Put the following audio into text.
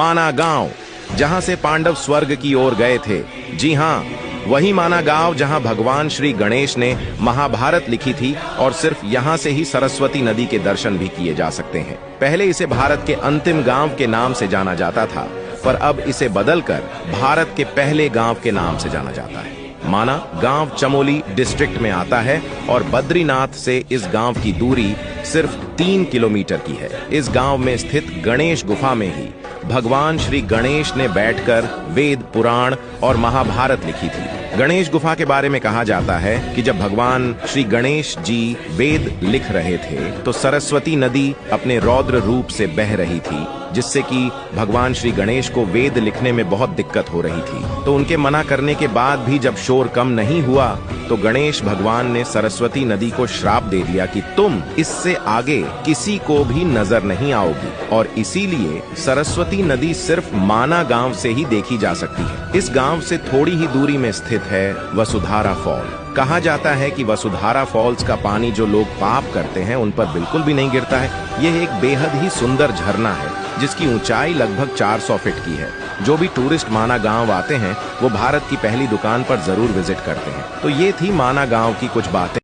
माना गांव, जहां से पांडव स्वर्ग की ओर गए थे। जी हाँ, वही माना गांव जहां भगवान श्री गणेश ने महाभारत लिखी थी और सिर्फ यहां से ही सरस्वती नदी के दर्शन भी किए जा सकते हैं। पहले इसे भारत के अंतिम गांव के नाम से जाना जाता था, पर अब इसे बदलकर भारत के पहले गांव के नाम से जाना जाता है। माना गांव चमोली डिस्ट्रिक्ट में आता है और बद्रीनाथ से इस गांव की दूरी सिर्फ 3 किलोमीटर की है। इस गांव में स्थित गणेश गुफा में ही भगवान श्री गणेश ने बैठकर वेद, पुराण और महाभारत लिखी थी। गणेश गुफा के बारे में कहा जाता है कि जब भगवान श्री गणेश जी वेद लिख रहे थे तो सरस्वती नदी अपने रौद्र रूप से बह रही थी, जिससे कि भगवान श्री गणेश को वेद लिखने में बहुत दिक्कत हो रही थी। तो उनके मना करने के बाद भी जब शोर कम नहीं हुआ तो गणेश भगवान ने सरस्वती नदी को श्राप दे दिया कि तुम इससे आगे किसी को भी नजर नहीं आओगी, और इसीलिए सरस्वती नदी सिर्फ माना गांव से ही देखी जा सकती है। इस गांव से थोड़ी ही दूरी में स्थित है वसुधारा फॉल। कहा जाता है कि वसुधारा फॉल्स का पानी जो लोग पाप करते हैं उन पर बिल्कुल भी नहीं गिरता है। यह एक बेहद ही सुंदर झरना है जिसकी ऊंचाई लगभग 400 फीट की है। जो भी टूरिस्ट माना गांव आते हैं वो भारत की पहली दुकान पर जरूर विजिट करते हैं। तो ये थी माना गांव की कुछ बातें।